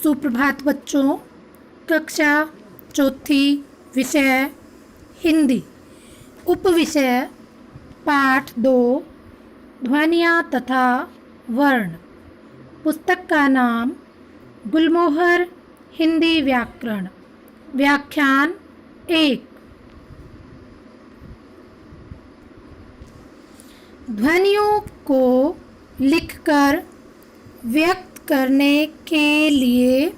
सुप्रभात बच्चों। कक्षा चौथी, विषय हिंदी, उपविषय पाठ 2, ध्वनियाँ तथा वर्ण। पुस्तक का नाम गुलमोहर हिंदी व्याकरण। व्याख्यान 1। ध्वनियों को लिखकर व्यक्त करने के लिए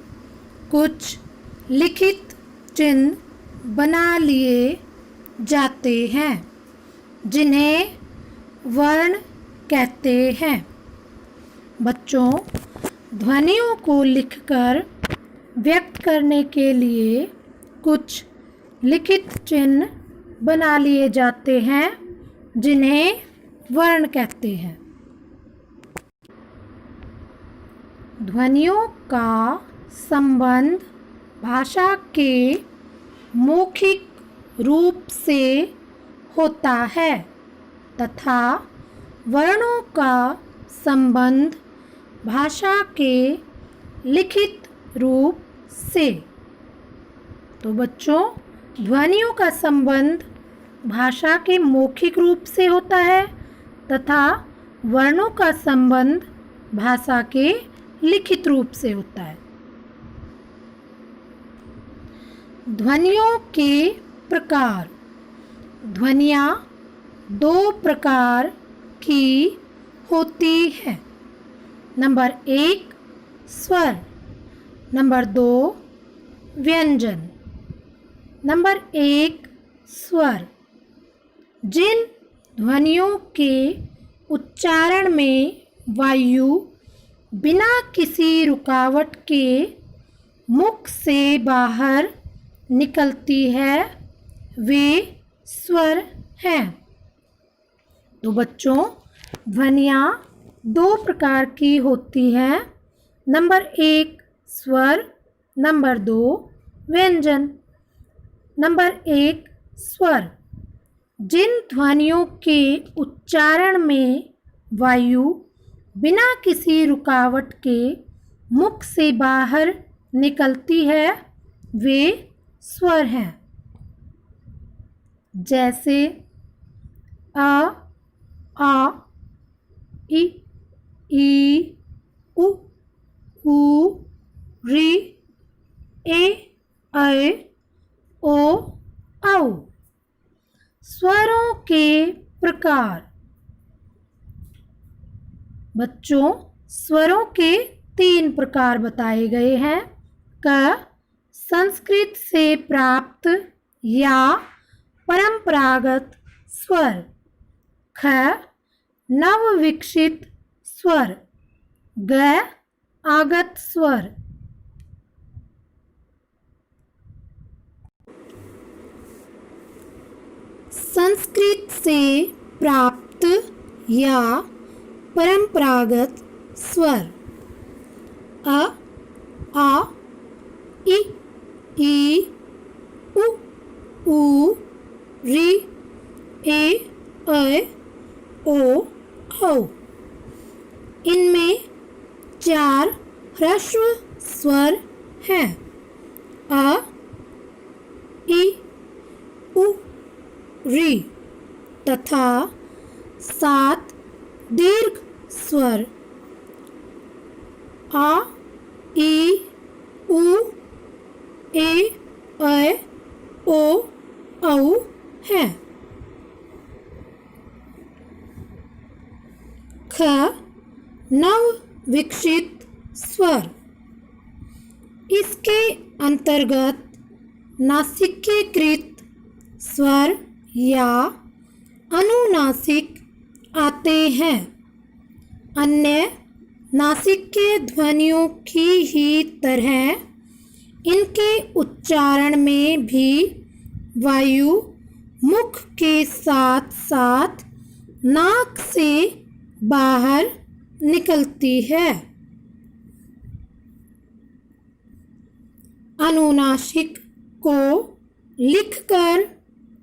कुछ लिखित चिन्ह बना लिए जाते हैं, जिन्हें वर्ण कहते हैं। बच्चों, ध्वनियों को लिखकर व्यक्त करने के लिए कुछ लिखित चिन्ह बना लिए जाते हैं, जिन्हें वर्ण कहते हैं। ध्वनियों का संबंध भाषा के मौखिक रूप से होता है तथा वर्णों का संबंध भाषा के लिखित रूप से। तो बच्चों, ध्वनियों का संबंध भाषा के मौखिक रूप से होता है तथा वर्णों का संबंध भाषा के लिखित रूप से होता है। ध्वनियों के प्रकार। ध्वनियाँ 2 प्रकार की होती हैं। नंबर 1 स्वर, नंबर 2 व्यंजन। नंबर 1 स्वर। जिन ध्वनियों के उच्चारण में वायु बिना किसी रुकावट के मुख से बाहर निकलती है, वे स्वर हैं। तो बच्चों, ध्वनियाँ 2 प्रकार की होती हैं। नंबर 1 स्वर, नंबर 2 व्यंजन। नंबर 1 स्वर। जिन ध्वनियों के उच्चारण में वायु बिना किसी रुकावट के मुख से बाहर निकलती है, वे स्वर हैं। जैसे अ, आ, इ, ई, उ, ऊ, ऋ, ए, ऐ, ओ, औ। स्वरों के प्रकार। बच्चों, स्वरों के 3 प्रकार बताए गए हैं। क संस्कृत से प्राप्त या परंपरागत स्वर। ख नव विकसित स्वर। ग आगत स्वर। संस्कृत से प्राप्त या परंपरागत स्वर। अ, आ, इ, ई, उ, ऊ, ऋ, ए, ऐ, ओ, औ। इनमें 4 ह्रस्व स्वर हैं। अ, इ, उ, ऋ तथा 7 दीर्घ स्वर आ, ई, उ, ए, ऐ, ओ, औ हैं। ख नव विकसित स्वर। इसके अंतर्गत नासिक्यकृत स्वर या अनुनासिक आते हैं। अन्य नासिक्य ध्वनियों की ही तरह इनके उच्चारण में भी वायु मुख के साथ साथ नाक से बाहर निकलती है। अनुनासिक को लिखकर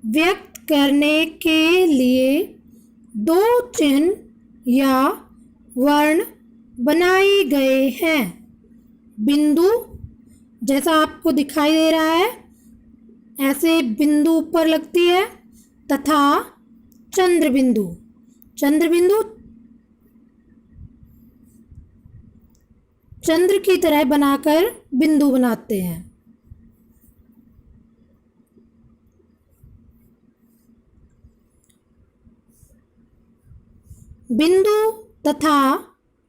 व्यक्त करने के लिए 2 चिन्ह या वर्ण बनाए गए हैं। बिंदु जैसा आपको दिखाई दे रहा है, ऐसे बिंदु ऊपर लगती है तथा चंद्र बिंदु चंद्र की तरह बनाकर बिंदु बनाते हैं। बिंदु तथा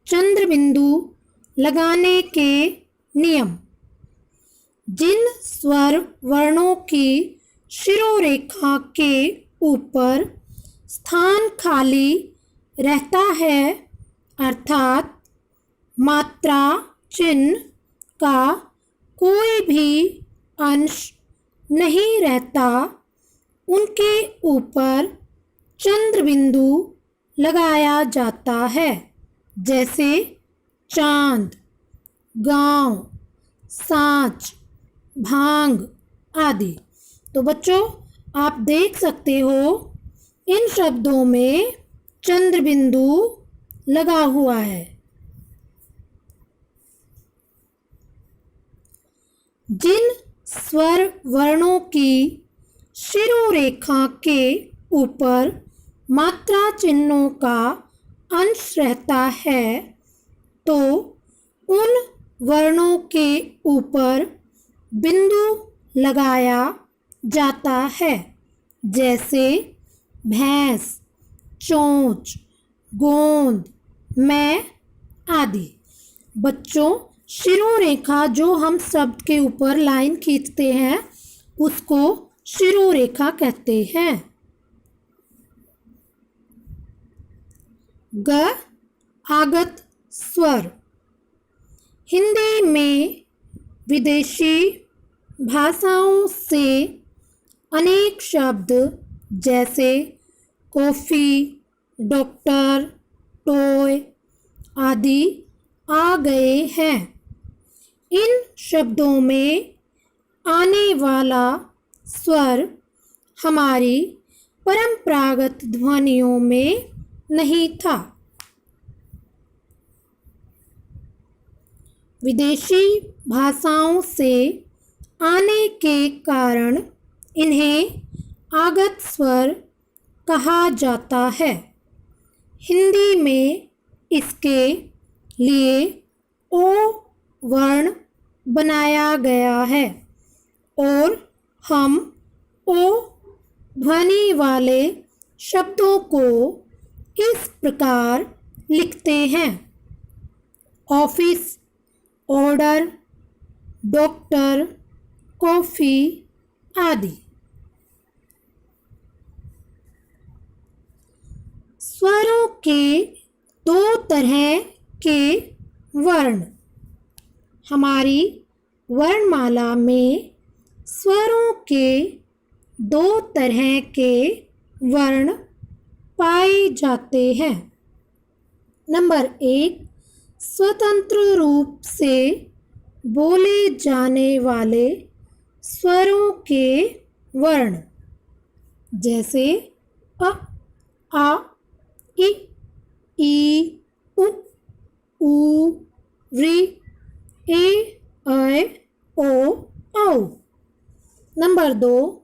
चंद्र बिंदु लगाने के नियम। जिन स्वर वर्णों की शिरोरेखा के ऊपर स्थान खाली रहता है, अर्थात मात्रा चिन्ह का कोई भी अंश नहीं रहता, उनके ऊपर चंद्र बिंदु लगाया जाता है। जैसे चांद, गांव, सांच, भांग आदि। तो बच्चों, आप देख सकते हो इन शब्दों में चंद्र बिंदु लगा हुआ है। जिन स्वर वर्णों की शिरोरेखा के ऊपर मात्रा चिन्हों का अंश रहता है, तो उन वर्णों के ऊपर बिंदु लगाया जाता है। जैसे भैंस, चोंच, गोंद, मैं आदि। बच्चों, शिरोरेखा जो हम शब्द के ऊपर लाइन खींचते हैं, उसको शिरोरेखा कहते हैं। ग आगत स्वर। हिंदी में विदेशी भाषाओं से अनेक शब्द जैसे कॉफ़ी, डॉक्टर, टॉय आदि आ गए हैं। इन शब्दों में आने वाला स्वर हमारी परंपरागत ध्वनियों में नहीं था। विदेशी भाषाओं से आने के कारण इन्हें आगत स्वर कहा जाता है। हिंदी में इसके लिए ओ वर्ण बनाया गया है और हम ओ ध्वनि वाले शब्दों को इस प्रकार लिखते हैं: ऑफिस, ऑर्डर, डॉक्टर, कॉफ़ी आदि। स्वरों के दो तरह के वर्ण। हमारी वर्णमाला में स्वरों के दो तरह के वर्ण पाए जाते हैं। नंबर 1, स्वतंत्र रूप से बोले जाने वाले स्वरों के वर्ण, जैसे अ, आ, इ, ई, उ, ऊ, ऋ, ए, ऐ, ओ, औ। नंबर 2,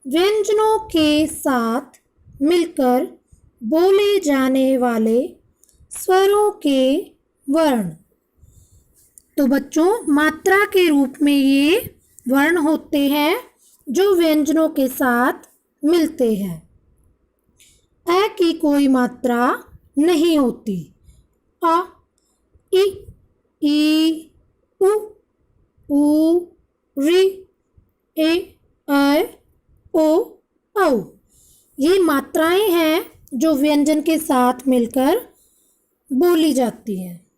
व्यंजनों के साथ मिलकर बोले जाने वाले स्वरों के वर्ण। तो बच्चों, मात्रा के रूप में ये वर्ण होते हैं जो व्यंजनों के साथ मिलते हैं। अ की कोई मात्रा नहीं होती। अ, इ, ई, उ, ऊ, ऋ, ए, ऐ, ओ, औ। ये मात्राएं हैं जो व्यंजन के साथ मिलकर बोली जाती हैं।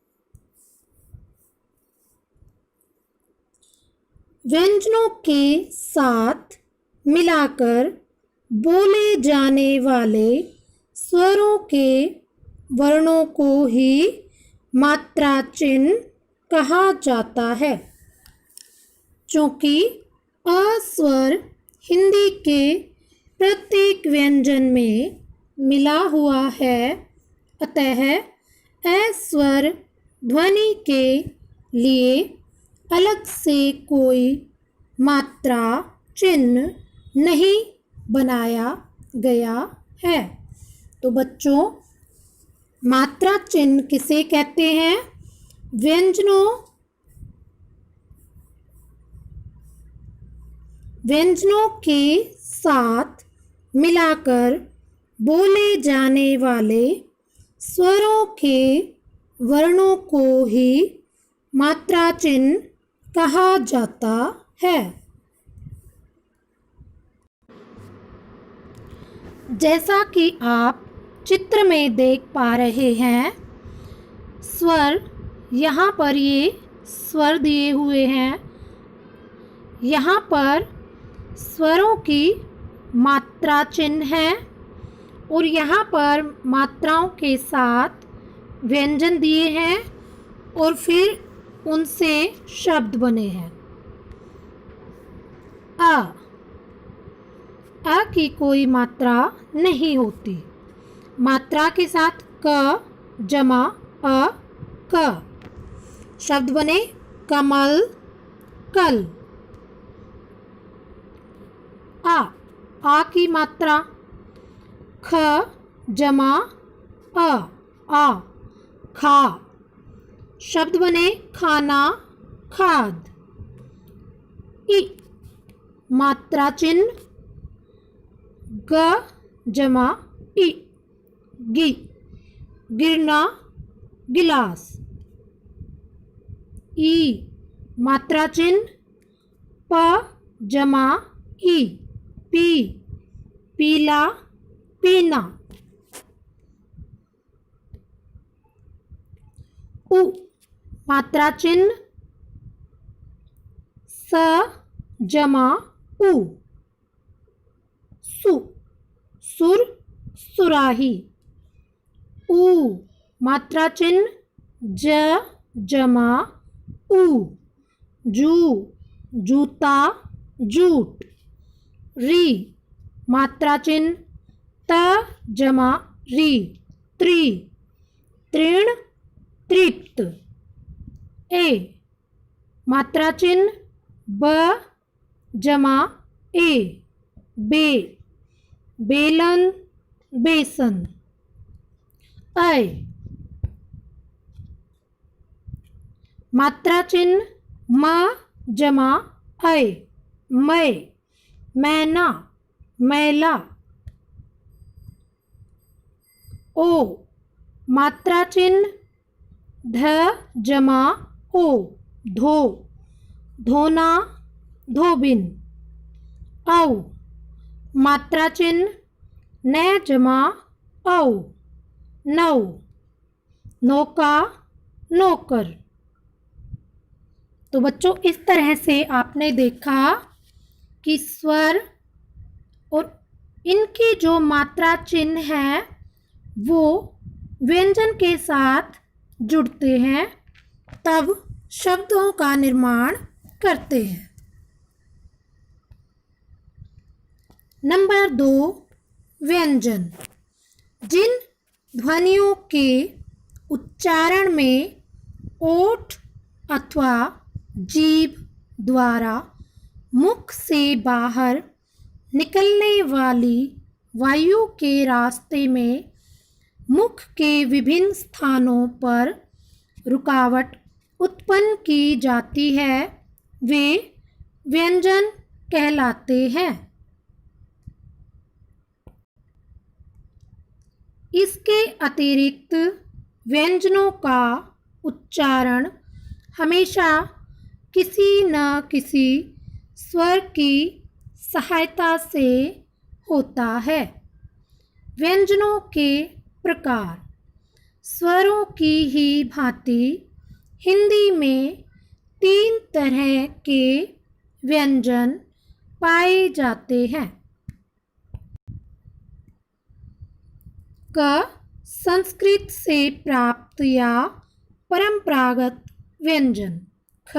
व्यंजनों के साथ मिलाकर बोले जाने वाले स्वरों के वर्णों को ही मात्रा चिन्ह कहा जाता है। चूँकि अ स्वर हिंदी के प्रत्येक व्यंजन में मिला हुआ है, अतः अ स्वर ध्वनि के लिए अलग से कोई मात्रा चिन्ह नहीं बनाया गया है। तो बच्चों, मात्रा चिन्ह किसे कहते हैं? व्यंजनों के साथ मिलाकर बोले जाने वाले स्वरों के वर्णों को ही मात्रा चिन्ह कहा जाता है। जैसा कि आप चित्र में देख पा रहे हैं, स्वर, यहाँ पर ये स्वर दिए हुए हैं। यहाँ पर स्वरों की मात्रा चिन्ह है और यहाँ पर मात्राओं के साथ व्यंजन दिए हैं और फिर उनसे शब्द बने हैं। अ की कोई मात्रा नहीं होती। मात्रा के साथ क जमा अ क शब्द बने कमल, कल। आ की मात्रा ख जमा आ खा शब्द बने खाना, खाद। इ मात्रा चिन्ह ग जमा इ गी गिरना, गिलास। ई मात्रा चिन्ह प जमा ई पी पीला, पीना। उ मात्रा चिन्ह स जमा उ सु सुर, सुराही। ऊ मात्रा चिन्ह ज जमा ऊ जू जूता, जूट। री मात्रा चिन्ह त जमा री त्री तृण, तृप्त। ए मात्रा चिन्ह ब जमा ए बे बेलन, बेसन। ऐ मात्रा चिन्ह म जमा ऐ मै मैना, मैला। ओ मात्रा चिन्ह ध जमा ओ धो धोना, धोबिन। औ मात्रा चिन्ह न जमा औ नौ नौका, नौकर। तो बच्चों, इस तरह से आपने देखा कि स्वर और इनकी जो मात्रा चिन्ह है वो व्यंजन के साथ जुड़ते हैं, तब शब्दों का निर्माण करते हैं। नंबर 2, व्यंजन। जिन ध्वनियों के उच्चारण में ओठ अथवा जीभ द्वारा मुख से बाहर निकलने वाली वायु के रास्ते में मुख के विभिन्न स्थानों पर रुकावट उत्पन्न की जाती है, वे व्यंजन कहलाते हैं। इसके अतिरिक्त व्यंजनों का उच्चारण हमेशा किसी न किसी स्वर की सहायता से होता है। व्यंजनों के प्रकार। स्वरों की ही भांति हिंदी में 3 तरह के व्यंजन पाए जाते हैं। क संस्कृत से प्राप्त या परंपरागत व्यंजन। ख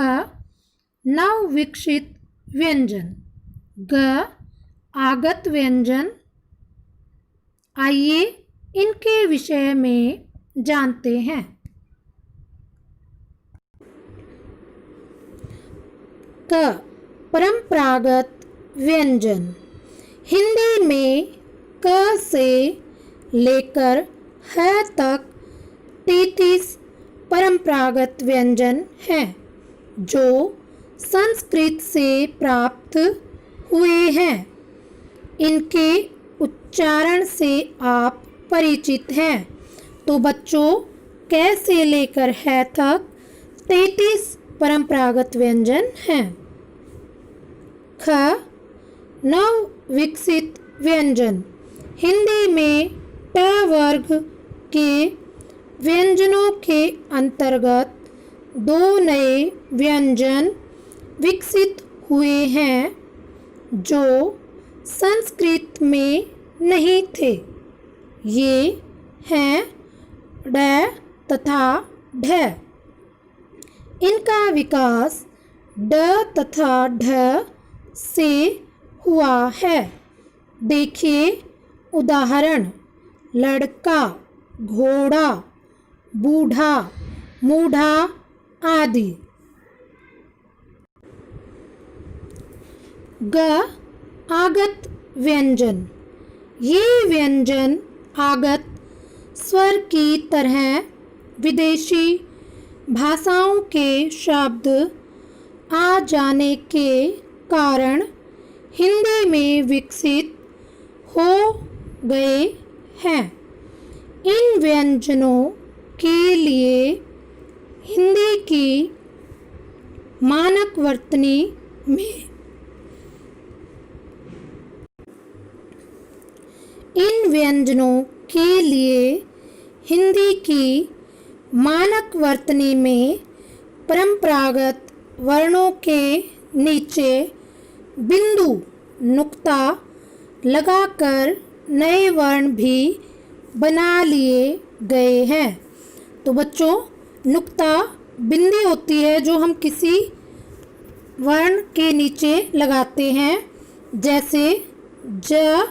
नव विकसित व्यंजन। ग आगत व्यंजन। आइए इनके विषय में जानते हैं। क परंपरागत व्यंजन। हिंदी में क से लेकर ह तक 33 परंपरागत व्यंजन हैं जो संस्कृत से प्राप्त हुए हैं। इनके उच्चारण से आप परिचित हैं। तो बच्चों, क से लेकर है तक 33 परंपरागत व्यंजन हैं। ख नव विकसित व्यंजन। हिंदी में ट वर्ग के व्यंजनों के अंतर्गत 2 नए व्यंजन विकसित हुए हैं जो संस्कृत में नहीं थे। ये हैं ड तथा ढ। इनका विकास ड तथा ढ से हुआ है। देखिए उदाहरण: लड़का, घोड़ा, बूढ़ा, मूढ़ा आदि। ग आगत व्यंजन। ये व्यंजन आगत स्वर की तरह विदेशी भाषाओं के शब्द आ जाने के कारण हिंदी में विकसित हो गए हैं। इन व्यंजनों के लिए हिंदी की मानक वर्तनी में इन व्यंजनों के लिए हिंदी की मानक वर्तनी में परंपरागत वर्णों के नीचे बिंदु नुक्ता लगाकर नए वर्ण भी बना लिए गए हैं। तो बच्चों, नुक्ता बिंदी होती है जो हम किसी वर्ण के नीचे लगाते हैं। जैसे ज,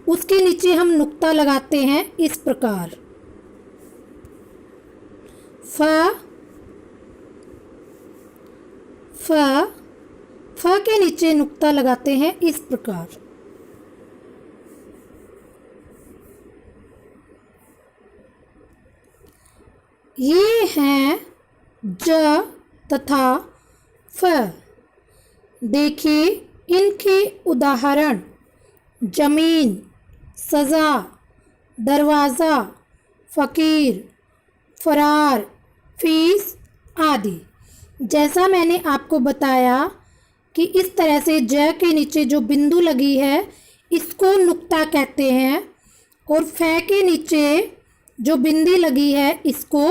उसके नीचे हम नुक्ता लगाते हैं इस प्रकार। फ के नीचे नुक्ता लगाते हैं इस प्रकार। ये हैं ज तथा फ। देखिए इनके उदाहरण: जमीन, सजा, दरवाज़ा, फ़कीर, फरार, फीस आदि। जैसा मैंने आपको बताया कि इस तरह से ज के नीचे जो बिंदु लगी है इसको नुक्ता कहते हैं, और फ के नीचे जो बिंदी लगी है इसको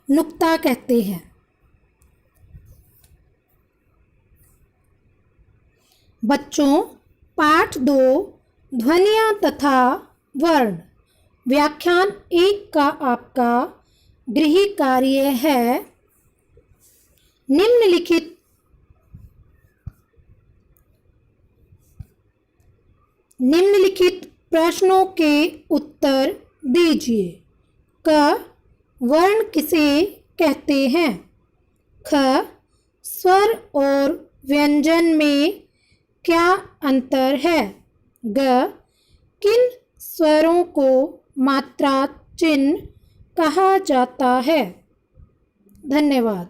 नुक्ता कहते हैं। बच्चों, पाठ 2 ध्वनियाँ तथा वर्ण। व्याख्यान 1 का आपका गृह कार्य है निम्नलिखित प्रश्नों के उत्तर दीजिए। क वर्ण किसे कहते हैं? ख स्वर और व्यंजन में क्या अंतर है? ग किन स्वरों को मात्रा चिन्ह कहा जाता है? धन्यवाद।